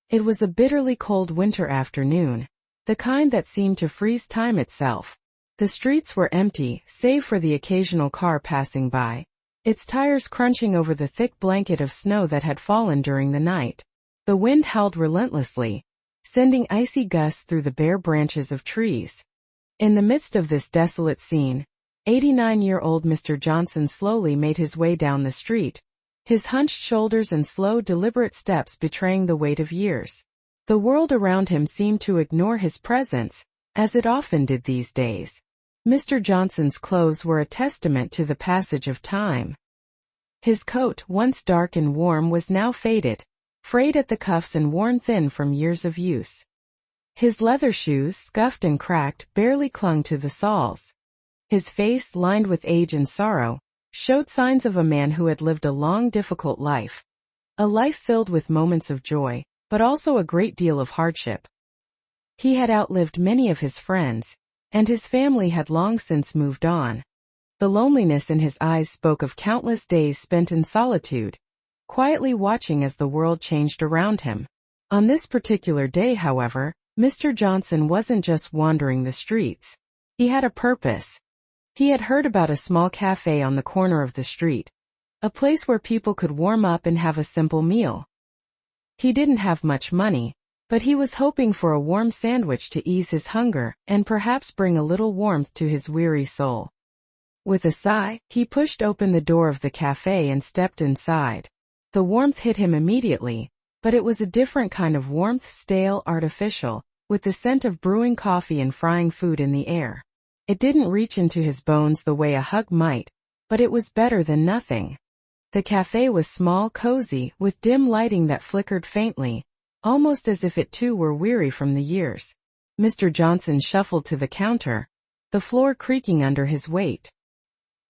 It was a bitterly cold winter afternoon, the kind that seemed to freeze time itself. The streets were empty, save for the occasional car passing by, its tires crunching over the thick blanket of snow that had fallen during the night. The wind howled relentlessly, sending icy gusts through the bare branches of trees. In the midst of this desolate scene, 89-year-old Mr. Johnson slowly made his way down the street, his hunched shoulders and slow, deliberate steps betraying the weight of years. The world around him seemed to ignore his presence, as it often did these days. Mr. Johnson's clothes were a testament to the passage of time. His coat, once dark and warm, was now faded, frayed at the cuffs and worn thin from years of use. His leather shoes, scuffed and cracked, barely clung to the soles. His face, lined with age and sorrow, showed signs of a man who had lived a long, difficult life. A life filled with moments of joy, but also a great deal of hardship. He had outlived many of his friends, and his family had long since moved on. The loneliness in his eyes spoke of countless days spent in solitude, quietly watching as the world changed around him. On this particular day, however, Mr. Johnson wasn't just wandering the streets. He had a purpose. He had heard about a small café on the corner of the street, a place where people could warm up and have a simple meal. He didn't have much money, but he was hoping for a warm sandwich to ease his hunger and perhaps bring a little warmth to his weary soul. With a sigh, he pushed open the door of the café and stepped inside. The warmth hit him immediately, but it was a different kind of warmth, stale, artificial, with the scent of brewing coffee and frying food in the air. It didn't reach into his bones the way a hug might, but it was better than nothing. The café was small, cozy, with dim lighting that flickered faintly, almost as if it too were weary from the years. Mr. Johnson shuffled to the counter, the floor creaking under his weight.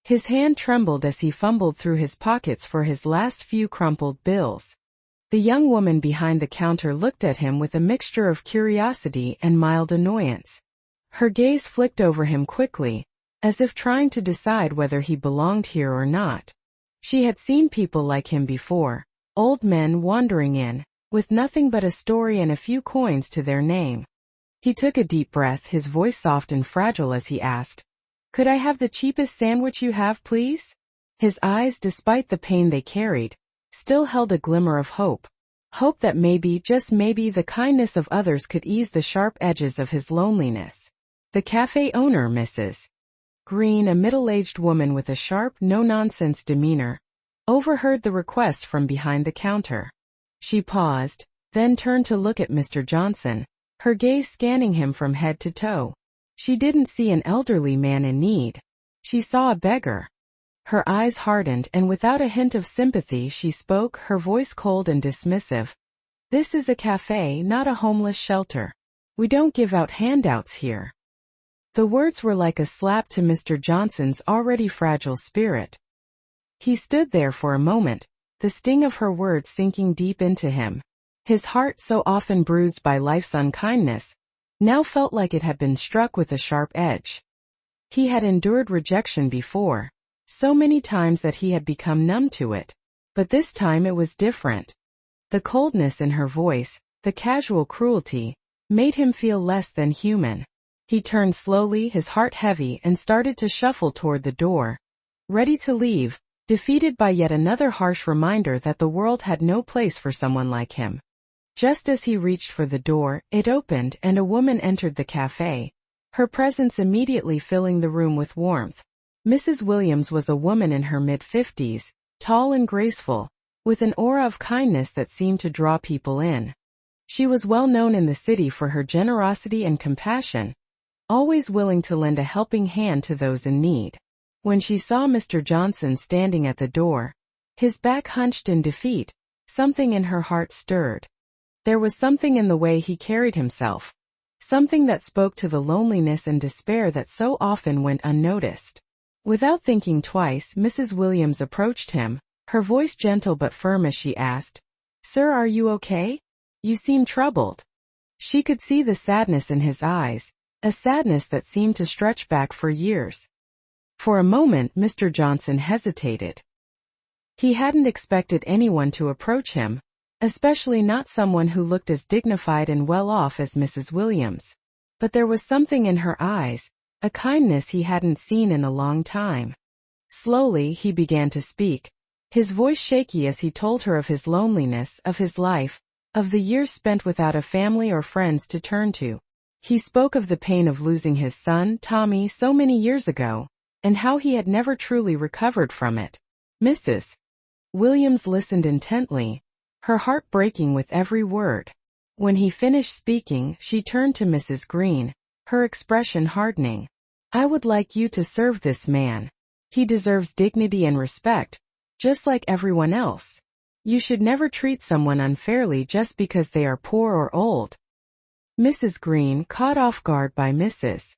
His hand trembled as he fumbled through his pockets for his last few crumpled bills. The young woman behind the counter looked at him with a mixture of curiosity and mild annoyance. Her gaze flicked over him quickly, as if trying to decide whether he belonged here or not. She had seen people like him before, old men wandering in, with nothing but a story and a few coins to their name. He took a deep breath, his voice soft and fragile as he asked, "Could I have the cheapest sandwich you have, please?" His eyes, despite the pain they carried, still held a glimmer of hope. Hope that maybe, just maybe, the kindness of others could ease the sharp edges of his loneliness. The cafe owner, Mrs. Green, a middle-aged woman with a sharp, no-nonsense demeanor, overheard the request from behind the counter. She paused, then turned to look at Mr. Johnson, her gaze scanning him from head to toe. She didn't see an elderly man in need. She saw a beggar. Her eyes hardened, and without a hint of sympathy she spoke, her voice cold and dismissive. "This is a cafe, not a homeless shelter. We don't give out handouts here." The words were like a slap to Mr. Johnson's already fragile spirit. He stood there for a moment, the sting of her words sinking deep into him. His heart, so often bruised by life's unkindness, now felt like it had been struck with a sharp edge. He had endured rejection before, so many times that he had become numb to it. But this time it was different. The coldness in her voice, the casual cruelty, made him feel less than human. He turned slowly, his heart heavy, and started to shuffle toward the door, ready to leave, defeated by yet another harsh reminder that the world had no place for someone like him. Just as he reached for the door, it opened and a woman entered the cafe, her presence immediately filling the room with warmth. Mrs. Williams was a woman in her mid-50s, tall and graceful, with an aura of kindness that seemed to draw people in. She was well known in the city for her generosity and compassion, always willing to lend a helping hand to those in need. When she saw Mr. Johnson standing at the door, his back hunched in defeat, something in her heart stirred. There was something in the way he carried himself, something that spoke to the loneliness and despair that so often went unnoticed. Without thinking twice, Mrs. Williams approached him, her voice gentle but firm as she asked, "Sir, are you okay? You seem troubled." She could see the sadness in his eyes, a sadness that seemed to stretch back for years. For a moment, Mr. Johnson hesitated. He hadn't expected anyone to approach him, especially not someone who looked as dignified and well off as Mrs. Williams. But there was something in her eyes, a kindness he hadn't seen in a long time. Slowly he began to speak, his voice shaky as he told her of his loneliness, of his life, of the years spent without a family or friends to turn to. He spoke of the pain of losing his son, Tommy, so many years ago, and how he had never truly recovered from it. Mrs. Williams listened intently, her heart breaking with every word. When he finished speaking, she turned to Mrs. Green, her expression hardening. "I would like you to serve this man. He deserves dignity and respect, just like everyone else. You should never treat someone unfairly just because they are poor or old." Mrs. Green, caught off guard by Mrs.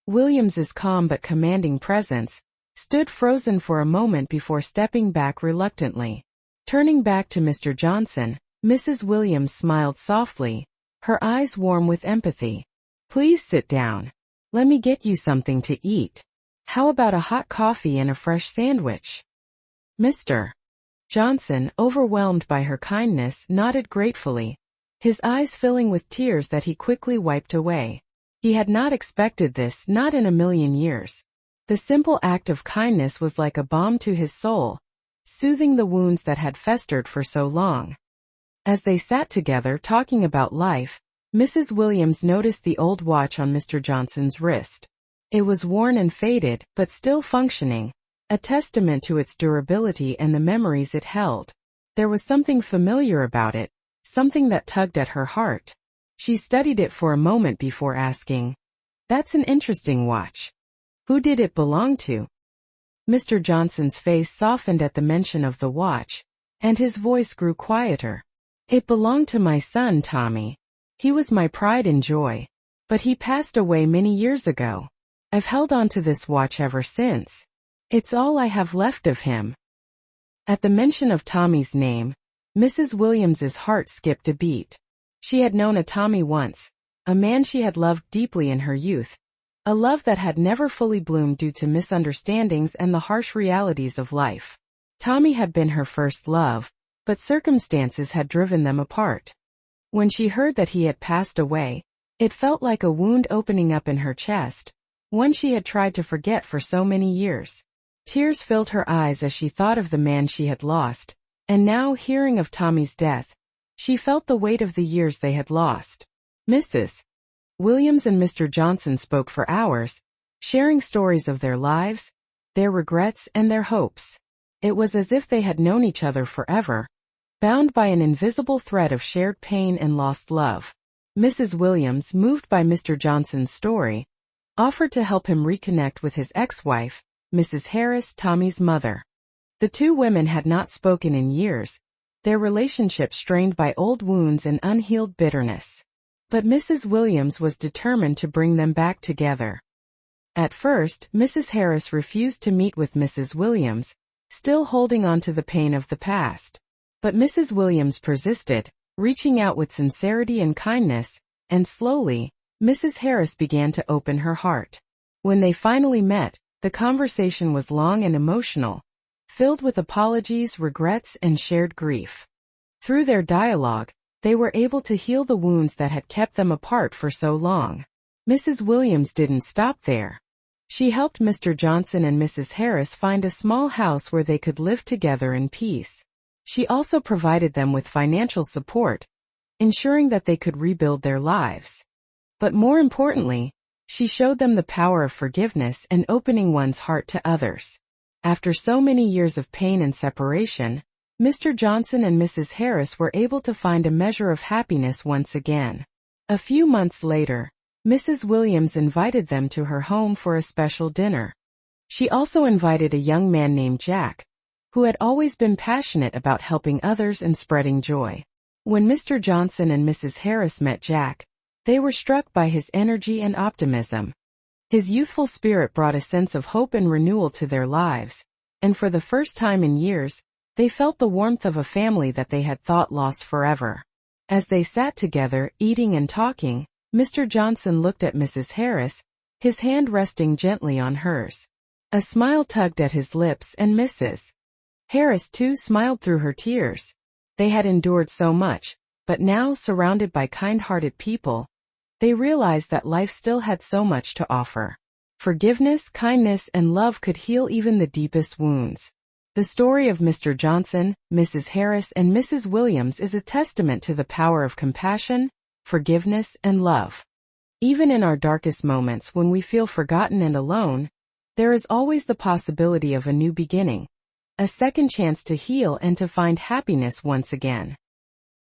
Williams's calm but commanding presence, stood frozen for a moment before stepping back reluctantly. Turning back to Mr. Johnson, Mrs. Williams smiled softly, her eyes warm with empathy. "Please sit down. Let me get you something to eat. How about a hot coffee and a fresh sandwich?" Mr. Johnson, overwhelmed by her kindness, nodded gratefully, his eyes filling with tears that he quickly wiped away. He had not expected this, not in a million years. The simple act of kindness was like a balm to his soul, soothing the wounds that had festered for so long. As they sat together talking about life, Mrs. Williams noticed the old watch on Mr. Johnson's wrist. It was worn and faded, but still functioning, a testament to its durability and the memories it held. There was something familiar about it, something that tugged at her heart. She studied it for a moment before asking, "That's an interesting watch. Who did it belong to?" Mr. Johnson's face softened at the mention of the watch, and his voice grew quieter. "It belonged to my son, Tommy. He was my pride and joy. But he passed away many years ago. I've held on to this watch ever since. It's all I have left of him." At the mention of Tommy's name, Mrs. Williams's heart skipped a beat. She had known a Tommy once, a man she had loved deeply in her youth, a love that had never fully bloomed due to misunderstandings and the harsh realities of life. Tommy had been her first love, but circumstances had driven them apart. When she heard that he had passed away, it felt like a wound opening up in her chest, one she had tried to forget for so many years. Tears filled her eyes as she thought of the man she had lost, and now, hearing of Tommy's death, she felt the weight of the years they had lost. Mrs. Williams and Mr. Johnson spoke for hours, sharing stories of their lives, their regrets, and their hopes. It was as if they had known each other forever, bound by an invisible thread of shared pain and lost love. Mrs. Williams, moved by Mr. Johnson's story, offered to help him reconnect with his ex-wife, Mrs. Harris, Tommy's mother. The two women had not spoken in years, their relationship strained by old wounds and unhealed bitterness. But Mrs. Williams was determined to bring them back together. At first, Mrs. Harris refused to meet with Mrs. Williams, still holding on to the pain of the past. But Mrs. Williams persisted, reaching out with sincerity and kindness, and slowly, Mrs. Harris began to open her heart. When they finally met, the conversation was long and emotional, filled with apologies, regrets, and shared grief. Through their dialogue, they were able to heal the wounds that had kept them apart for so long. Mrs. Williams didn't stop there. She helped Mr. Johnson and Mrs. Harris find a small house where they could live together in peace. She also provided them with financial support, ensuring that they could rebuild their lives. But more importantly, she showed them the power of forgiveness and opening one's heart to others. After so many years of pain and separation, Mr. Johnson and Mrs. Harris were able to find a measure of happiness once again. A few months later, Mrs. Williams invited them to her home for a special dinner. She also invited a young man named Jack, who had always been passionate about helping others and spreading joy. When Mr. Johnson and Mrs. Harris met Jack, they were struck by his energy and optimism. His youthful spirit brought a sense of hope and renewal to their lives, and for the first time in years, they felt the warmth of a family that they had thought lost forever. As they sat together, eating and talking, Mr. Johnson looked at Mrs. Harris, his hand resting gently on hers. A smile tugged at his lips, and Mrs. Harris too smiled through her tears. They had endured so much, but now, surrounded by kind-hearted people, they realized that life still had so much to offer. Forgiveness, kindness, and love could heal even the deepest wounds. The story of Mr. Johnson, Mrs. Harris, and Mrs. Williams is a testament to the power of compassion, forgiveness, and love. Even in our darkest moments when we feel forgotten and alone, there is always the possibility of a new beginning, a second chance to heal and to find happiness once again.